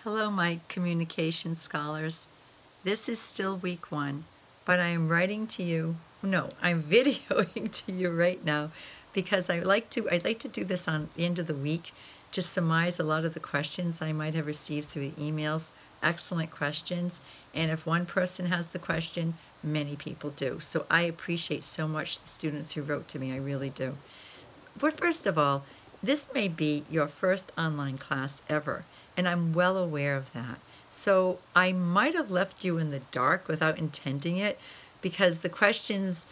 Hello, my communication scholars. This is still week one, but I am writing to you. No, I'm videoing to you right now because I'd like to do this on the end of the week to surmise a lot of the questions I might have received through the emails. Excellent questions. And if one person has the question, many people do. So I appreciate so much the students who wrote to me. I really do. But first of all, this may be your first online class ever, and I'm well aware of that. So I might have left you in the dark without intending it, because the questions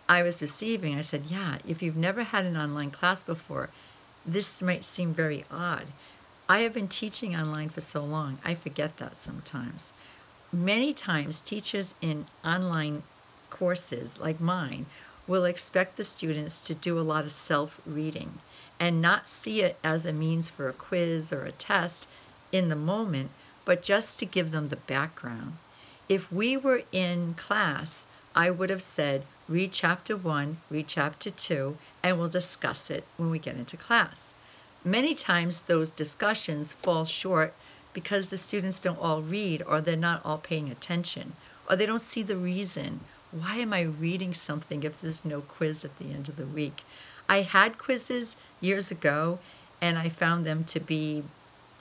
I was receiving, I said, yeah, if you've never had an online class before, this might seem very odd. I have been teaching online for so long, I forget that sometimes. Many times, teachers in online courses like mine will expect the students to do a lot of self-reading and not see it as a means for a quiz or a test in the moment, but just to give them the background. If we were in class, I would have said, read chapter 1, read chapter 2, and we'll discuss it when we get into class. Many times those discussions fall short because the students don't all read, or they're not all paying attention, or they don't see the reason. Why am I reading something if there's no quiz at the end of the week? I had quizzes years ago, and I found them to be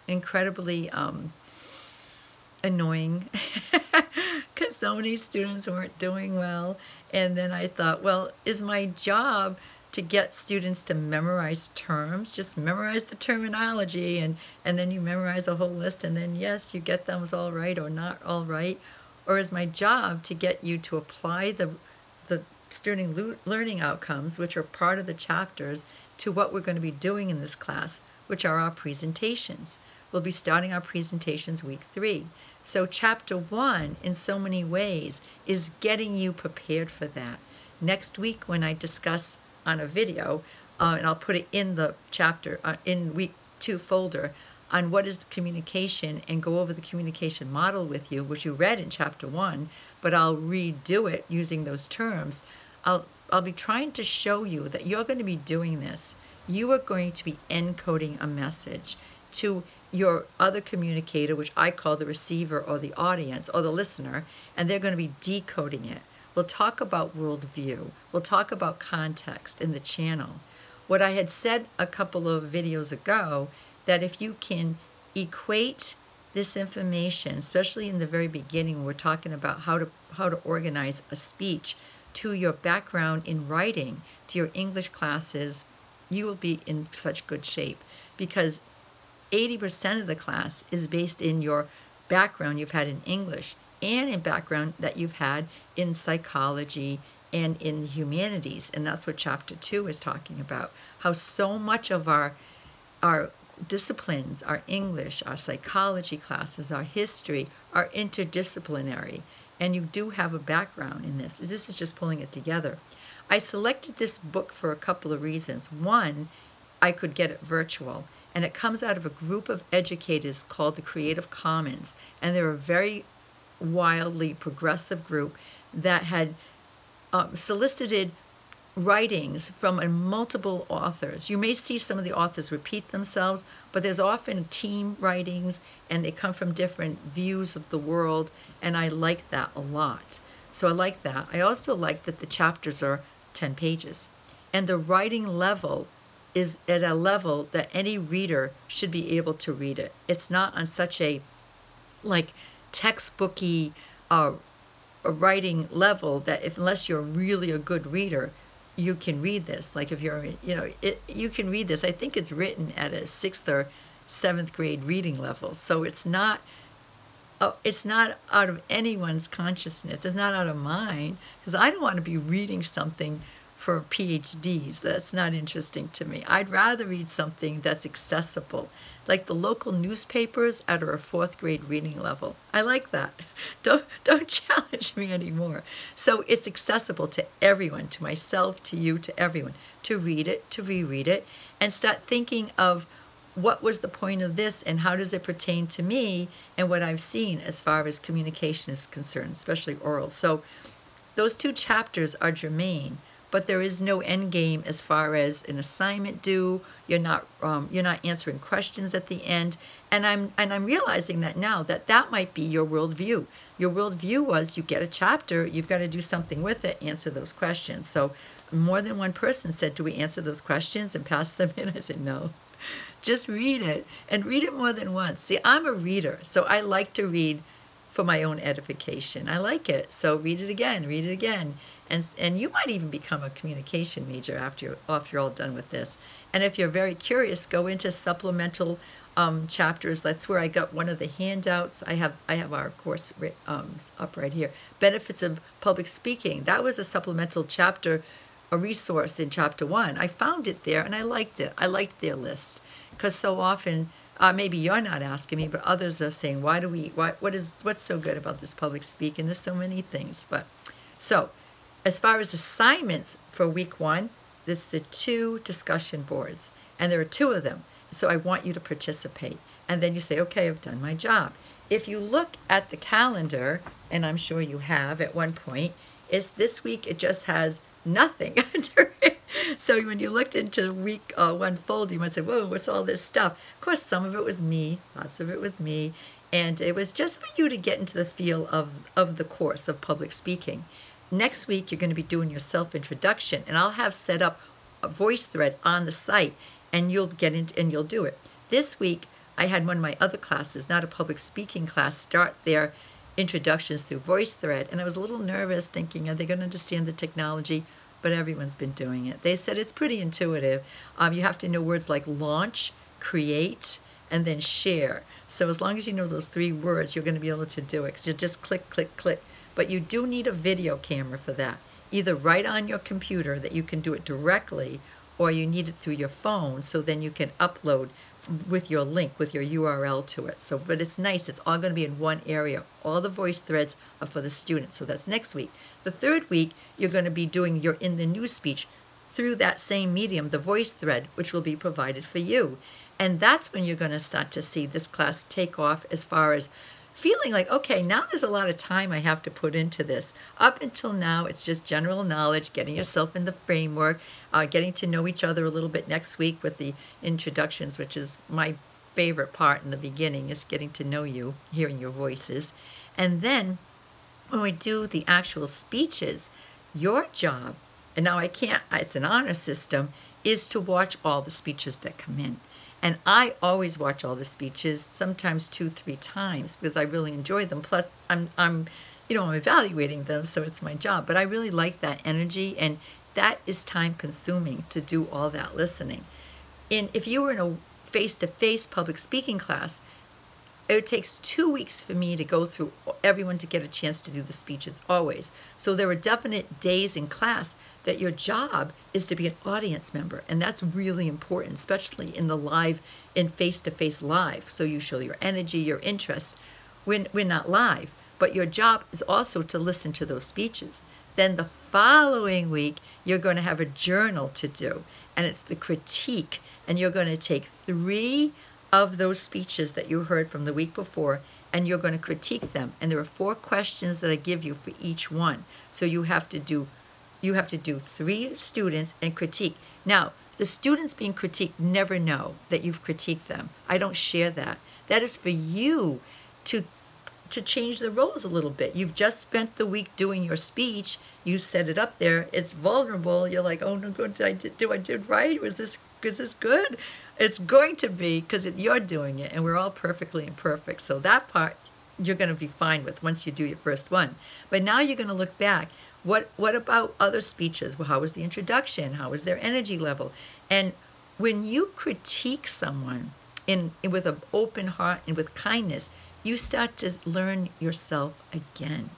incredibly annoying because so many students weren't doing well. And then I thought, well, is my job to get students to memorize terms? Just memorize the terminology, and then you memorize a whole list, and then yes, you get them all right or not all right. Or is my job to get you to apply the student learning outcomes, which are part of the chapters, to what we're going to be doing in this class, which are our presentations. We'll be starting our presentations week 3. So chapter 1, in so many ways, is getting you prepared for that. Next week, when I discuss on a video, and I'll put it in the chapter, in week 2 folder, on what is communication, and go over the communication model with you, which you read in chapter 1, but I'll redo it using those terms. I'll be trying to show you that you're going to be doing this. You are going to be encoding a message to your other communicator, which I call the receiver or the audience or the listener, and they're going to be decoding it. We'll talk about worldview. We'll talk about context in the channel. What I had said a couple of videos ago, that if you can equate this information, especially in the very beginning when we're talking about how to organize a speech, to your background in writing, to your English classes, you will be in such good shape, because 80% of the class is based in your background you've had in English and in background that you've had in psychology and in the humanities. And that's what chapter 2 is talking about, how so much of our disciplines, our English, our psychology classes, our history, are interdisciplinary. And you do have a background in this. This is just pulling it together. I selected this book for a couple of reasons. One, I could get it virtual, and it comes out of a group of educators called the Creative Commons, and they're a very wildly progressive group that had solicited writings from multiple authors. You may see some of the authors repeat themselves, but there's often team writings, and they come from different views of the world, and I like that a lot. So I like that. I also like that the chapters are 10 pages, and the writing level is at a level that any reader should be able to read it. It's not on such a textbooky a writing level that unless you're really a good reader, you can read this. Like if you're, you can read this. I think it's written at a 6th or 7th grade reading level. So it's not out of anyone's consciousness. It's not out of mine, because I don't want to be reading something for PhDs. That's not interesting to me. I'd rather read something that's accessible, like the local newspapers at a 4th grade reading level. I like that. Don't challenge me anymore. So it's accessible to everyone, to myself, to you, to everyone, to read it, to reread it, and start thinking of what was the point of this and how does it pertain to me and what I've seen as far as communication is concerned, especially oral. So those 2 chapters are germane, but there is no end game as far as an assignment due. you're not answering questions at the end. And I'm realizing that now that might be your worldview. Your worldview was you get a chapter, you've got to do something with it, answer those questions. So more than one person said, do we answer those questions and pass them in? I said, no. Just read it, and read it more than once. See, I'm a reader, so I like to read for my own edification. I like it. So read it again, read it again. And you might even become a communication major after you're all done with this. And if you're very curious, go into supplemental chapters. That's where I got one of the handouts. I have our course up right here. Benefits of Public Speaking. That was a supplemental chapter, a resource in chapter 1. I found it there and I liked it. I liked their list, because so often, maybe you're not asking me, but others are saying, what's so good about this public speaking? There's so many things. But so as far as assignments for week 1, there's the 2 discussion boards, and there are 2 of them. So I want you to participate. And then you say, okay, I've done my job. If you look at the calendar, and I'm sure you have at one point, is this week it just has nothing under it. So when you looked into week 1 folder, you might say, whoa, what's all this stuff? Of course, some of it was me, lots of it was me, and it was just for you to get into the feel of the course of public speaking. Next week, you're going to be doing your self-introduction, and I'll have set up a VoiceThread on the site, and you'll get into and you'll do it. This week, I had one of my other classes, not a public speaking class, start their introductions through VoiceThread, and I was a little nervous thinking, are they going to understand the technology? But everyone's been doing it. They said it's pretty intuitive. You have to know words like launch, create, and then share. So as long as you know those 3 words, you're going to be able to do it, because you just click, click, click. But you do need a video camera for that, either right on your computer that you can do it directly, or you need it through your phone, so then you can upload with your link, with your URL to it. So, but it's nice. It's all going to be in one area. All the VoiceThreads are for the students. So that's next week. The 3rd week, you're going to be doing your In the News speech through that same medium, the VoiceThread, which will be provided for you. And that's when you're going to start to see this class take off, as far as feeling like, okay, now there's a lot of time I have to put into this. Up until now, it's just general knowledge, getting yourself in the framework, getting to know each other a little bit next week with the introductions, which is my favorite part in the beginning, is getting to know you, hearing your voices. And then when we do the actual speeches, your job, and now it's an honor system, is to watch all the speeches that come in. And I always watch all the speeches, sometimes 2-3 times, because I really enjoy them. Plus, I'm evaluating them, so it's my job. But I really like that energy, and that is time consuming to do all that listening. And if you were in a face-to-face public speaking class, it takes 2 weeks for me to go through everyone to get a chance to do the speeches always. So there are definite days in class that your job is to be an audience member. And that's really important, especially in the live, in face-to-face live. So you show your energy, your interest. We're not live, but your job is also to listen to those speeches. Then the following week, you're going to have a journal to do, and it's the critique. And you're going to take 3 of those speeches that you heard from the week before, and you're going to critique them. And there are 4 questions that I give you for each one. So you have to do 3 students and critique. Now, the students being critiqued never know that you've critiqued them. I don't share that. That is for you to change the roles a little bit. You've just spent the week doing your speech. You set it up there. It's vulnerable. You're like, oh no, did I do right? Is this good? It's going to be, because you're doing it, and we're all perfectly imperfect. So that part you're going to be fine with once you do your first one. But now you're going to look back. What about other speeches? Well, how was the introduction? How was their energy level? And when you critique someone with an open heart and with kindness, you start to learn yourself again.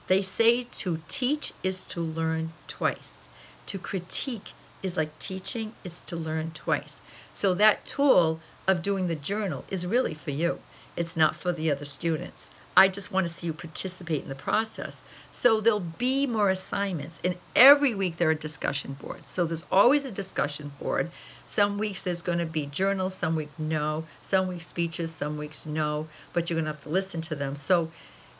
They say to teach is to learn twice. To critique is like teaching, it's to learn twice. So that tool of doing the journal is really for you. It's not for the other students. I just want to see you participate in the process. So there'll be more assignments. And every week there are discussion boards. So there's always a discussion board. Some weeks there's going to be journals, some weeks no. Some weeks speeches, some weeks no. But you're going to have to listen to them. So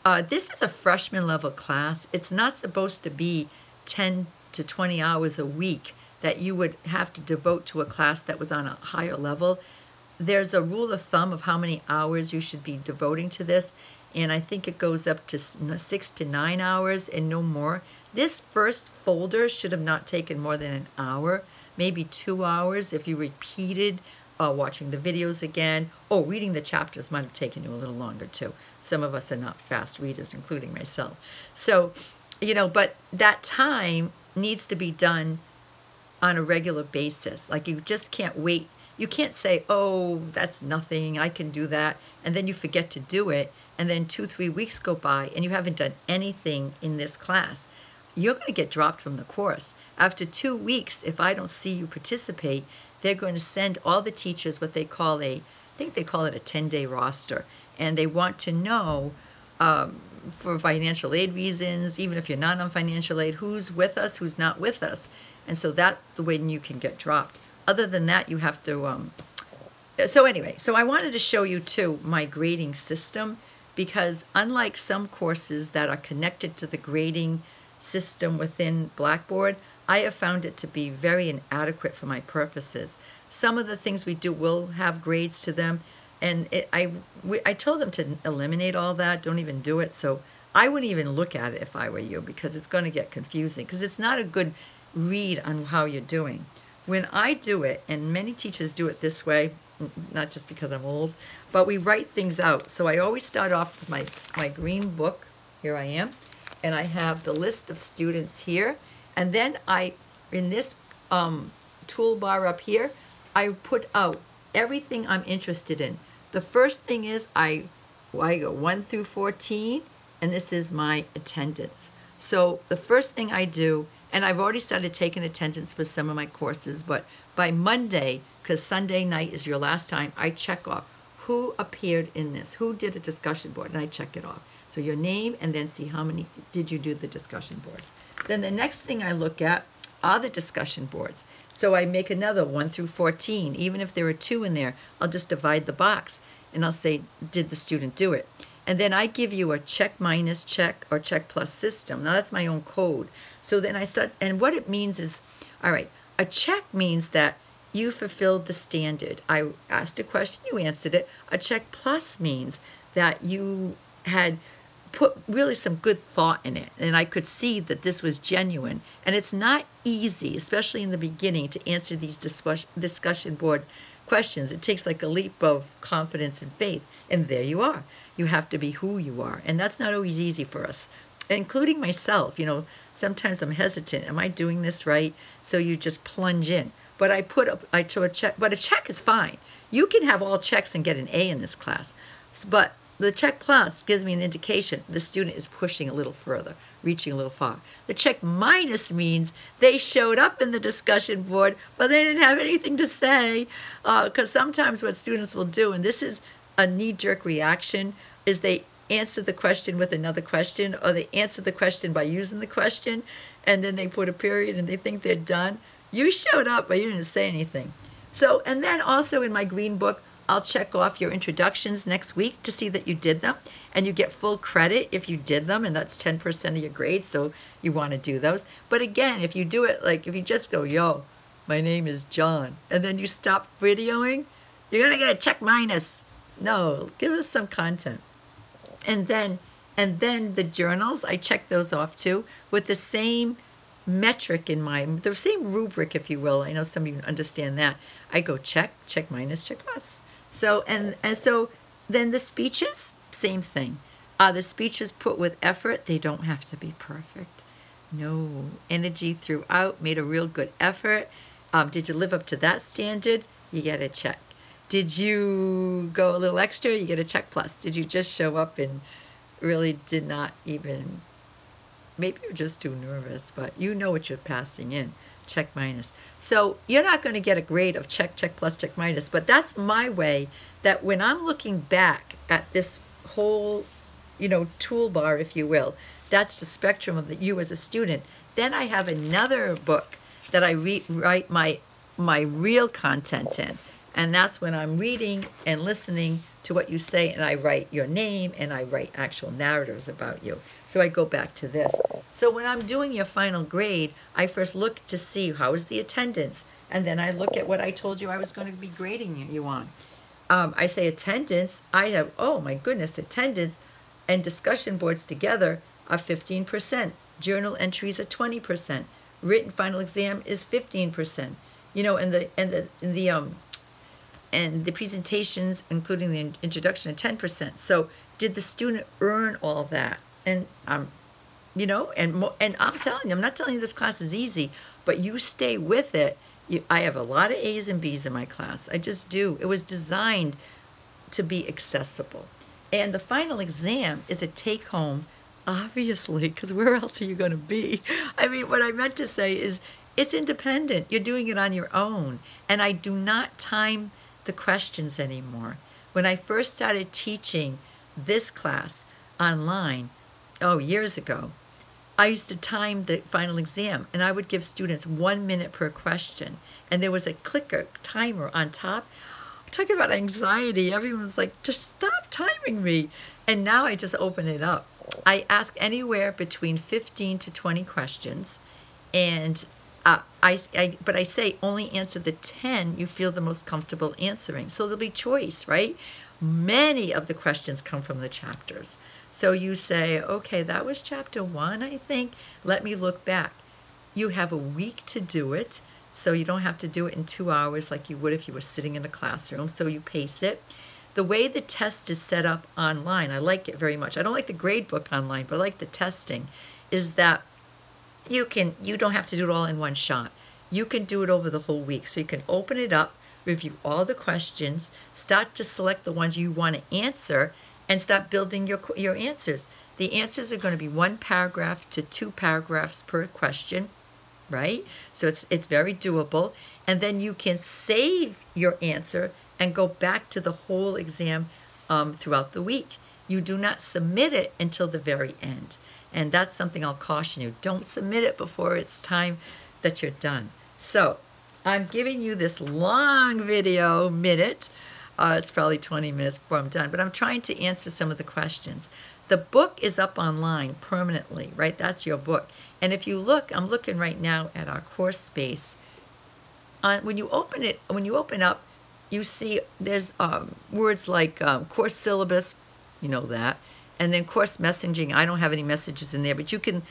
this is a freshman level class. It's not supposed to be 10 to 20 hours a week that you would have to devote to a class that was on a higher level, there's a rule of thumb of how many hours you should be devoting to this, and I think it goes up to 6 to 9 hours and no more. This first folder should have not taken more than an hour, maybe 2 hours if you repeated watching the videos again. Oh, reading the chapters might have taken you a little longer too. Some of us are not fast readers, including myself. So, you know, but that time needs to be done on a regular basis. Like, you just can't wait. You can't say, oh, that's nothing, I can do that, and then you forget to do it, and then 2-3 weeks go by and you haven't done anything in this class. You're going to get dropped from the course. After 2 weeks, if I don't see you participate, they're going to send all the teachers what they call I think they call it a 10-day roster, and they want to know, for financial aid reasons, even if you're not on financial aid, who's with us, who's not with us. And so that's the way you can get dropped. Other than that, you have to, so anyway, so I wanted to show you too my grading system, because unlike some courses that are connected to the grading system within Blackboard, I have found it to be very inadequate for my purposes. Some of the things we do will have grades to them, and I told them to eliminate all that, don't even do it. So I wouldn't even look at it if I were you, because it's going to get confusing, because it's not a good read on how you're doing. When I do it, and many teachers do it this way, not just because I'm old, but we write things out. So I always start off with my green book. Here I am. And I have the list of students here. And then in this toolbar up here, I put out everything I'm interested in. The first thing is I go 1 through 14, and this is my attendance. So the first thing I do, and I've already started taking attendance for some of my courses, but by Monday, because Sunday night is your last time, I check off who appeared in this, who did a discussion board, and I check it off. So your name, and then see how many did you do the discussion boards. Then the next thing I look at are the discussion boards. So I make another 1 through 14. Even if there are 2 in there, I'll just divide the box, and I'll say, did the student do it? And then I give you a check minus check or check plus system. Now that's my own code. So then I start, and what it means is, all right, a check means that you fulfilled the standard. I asked a question, you answered it. A check plus means that you had put really some good thought in it, and I could see that this was genuine. And it's not easy, especially in the beginning, to answer these discussion board questions. It takes like a leap of confidence and faith, and there you are. You have to be who you are, and that's not always easy for us, including myself. You know, sometimes I'm hesitant. Am I doing this right? So you just plunge in. But I show a check, but a check is fine. You can have all checks and get an A in this class, but the check plus gives me an indication the student is pushing a little further, reaching a little far. The check minus means they showed up in the discussion board, but they didn't have anything to say, because sometimes what students will do, and this is a knee-jerk reaction, is they answer the question with another question, or they answer the question by using the question, and then they put a period and they think they're done. You showed up, but you didn't say anything. So, and then also in my green book, I'll check off your introductions next week to see that you did them, and you get full credit if you did them, and that's 10% of your grade, so you want to do those. But again, if you do it, like if you just go, yo, my name is John, and then you stop videoing, you're going to get a check minus. No, give us some content. And then the journals, I check those off too, with the same metric in mind, the same rubric, if you will. I know some of you understand that. I go check, check minus, check plus. So, and so then the speeches, same thing. The speeches put with effort, they don't have to be perfect. No, energy throughout, made a real good effort. Did you live up to that standard? You get a check. Did you go a little extra? You get a check plus. Did you just show up and really did not even, maybe you're just too nervous, but you know what you're passing in. Check minus. So you're not going to get a grade of check, check plus, check minus, but that's my way that when I'm looking back at this whole, you know, toolbar, if you will, that's the spectrum of you as a student. Then I have another book that I write my real content in. And that's when I'm reading and listening to what you say, and I write your name, and I write actual narratives about you. So I go back to this. So when I'm doing your final grade, I first look to see how is the attendance, and then I look at what I told you I was going to be grading you on. I say attendance, I have, oh my goodness, attendance and discussion boards together are 15%. Journal entries are 20%. Written final exam is 15%. You know, and the presentations, including the introduction, are 10%. So did the student earn all that? And you know, and I'm telling you, I'm not telling you this class is easy, but you stay with it. I have a lot of A's and B's in my class. I just do. It was designed to be accessible. And the final exam is a take-home, obviously, because where else are you going to be? I mean, what I meant to say is it's independent. You're doing it on your own. And I do not time the questions anymore. When I first started teaching this class online, years ago, I used to time the final exam, and I would give students 1 minute per question. And there was a clicker timer on top. Talking about anxiety, everyone's like, just stop timing me. And now I just open it up. I ask anywhere between 15 to 20 questions, and but I say only answer the 10 you feel the most comfortable answering. So there'll be choice, right? Many of the questions come from the chapters. So you say, okay, that was chapter 1, I think. Let me look back. You have a week to do it, so you don't have to do it in 2 hours like you would if you were sitting in a classroom. So you pace it. The way the test is set up online, I like it very much. I don't like the grade book online, but I like the testing, is that you don't have to do it all in one shot. You can do it over the whole week. So you can open it up, review all the questions, start to select the ones you want to answer, and start building your answers. The answers are going to be 1 paragraph to 2 paragraphs per question, right? So it's very doable. And then you can save your answer and go back to the whole exam throughout the week. You do not submit it until the very end. And that's something I'll caution you. Don't submit it before it's time that you're done. So I'm giving you this long video minute. It's probably 20 minutes before I'm done, but I'm trying to answer some of the questions. The book is up online permanently, right? That's your book. And if you look, I'm looking right now at our course space. When you open up, you see there's words like course syllabus, you know that, and then course messaging. I don't have any messages in there, but you can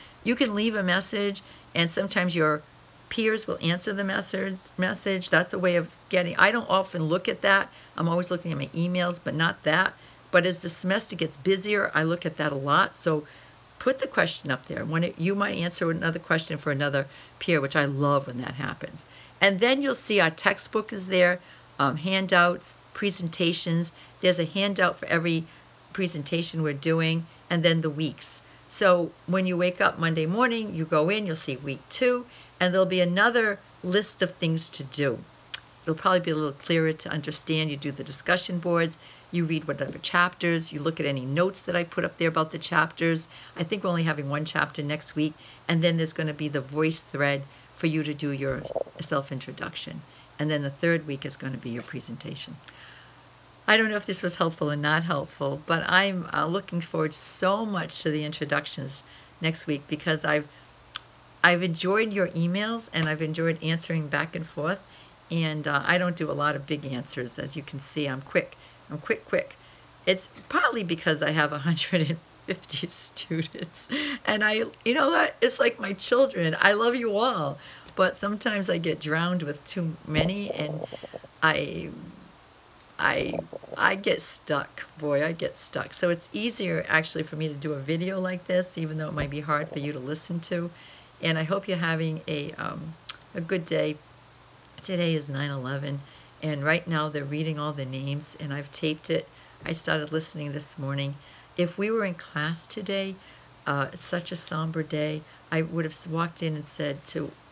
leave a message, and sometimes your peers will answer the message. That's a way of getting, I don't often look at that. I'm always looking at my emails, but not that. But as the semester gets busier, I look at that a lot. So put the question up there. You might answer another question for another peer, which I love when that happens. And then you'll see our textbook is there, handouts, presentations. There's a handout for every presentation we're doing, and then the weeks. So when you wake up Monday morning, you go in, you'll see week 2, and there'll be another list of things to do. It'll probably be a little clearer to understand. You do the discussion boards, you read whatever chapters, you look at any notes that I put up there about the chapters. I think we're only having 1 chapter next week, and then there's going to be the voice thread for you to do your self-introduction. And then the 3rd week is going to be your presentation. I don't know if this was helpful or not helpful, but I'm looking forward so much to the introductions next week, because I've enjoyed your emails, and I've enjoyed answering back and forth. And I don't do a lot of big answers, as you can see. I'm quick. It's partly because I have 150 students, and you know what? It's like my children. I love you all, but sometimes I get drowned with too many, and I get stuck. Boy, I get stuck. So it's easier actually for me to do a video like this, even though it might be hard for you to listen to. And I hope you're having a good day. Today is 9/11, and right now they're reading all the names, and I've taped it. I started listening this morning. If we were in class today, it's such a somber day, I would have walked in and said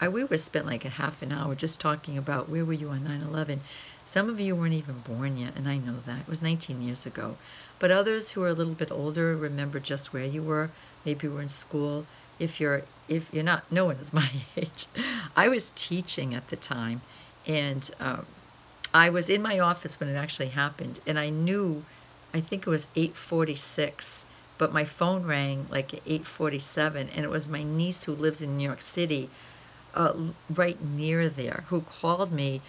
we would have spent like a half an hour just talking about where were you on 9/11. Some of you weren't even born yet, and I know that. It was 19 years ago. But others who are a little bit older remember just where you were. Maybe you were in school. If you're not, no one is my age. I was teaching at the time, and I was in my office when it actually happened, and I knew I think it was 8:46, but my phone rang like at 8:47, and it was my niece who lives in New York City, right near there, who called me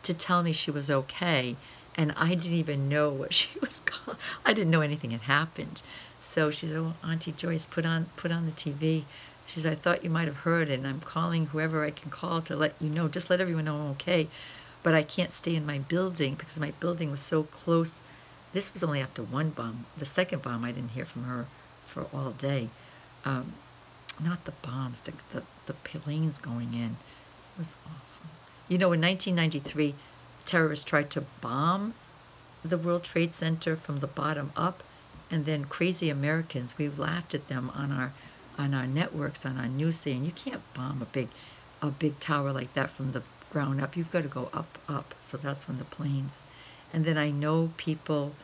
to tell me she was okay, and I didn't even know what she was called. I didn't know anything had happened. So she said, "Oh, Auntie Joyce, put on the TV." She said, "I thought you might have heard it, and I'm calling whoever I can call to let you know, just let everyone know I'm okay. But I can't stay in my building because my building was so close." This was only after one bomb. The second bomb, I didn't hear from her for all day. Um, Not the bombs, the planes going in. It was awful. You know, in 1993, terrorists tried to bomb the World Trade Center from the bottom up, and then crazy Americans, we laughed at them on our networks, on our news, saying you can't bomb a big tower like that from the ground up. You've got to go up. So that's when the planes. And then I know people.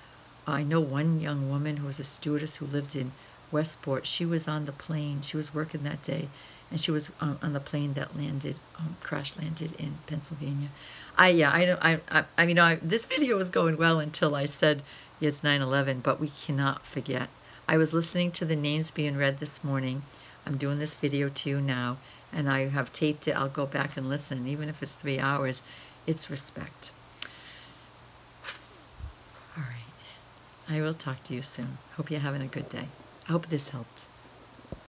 I know one young woman who was a stewardess who lived in Westport. She was on the plane. She was working that day, and she was on the plane that landed, crash landed in Pennsylvania. I mean, this video was going well until I said it's 9/11, but we cannot forget. I was listening to the names being read this morning. I'm doing this video to you now, and I have taped it. I'll go back and listen, even if it's 3 hours. It's respect. All right. I will talk to you soon. Hope you're having a good day. I hope this helped.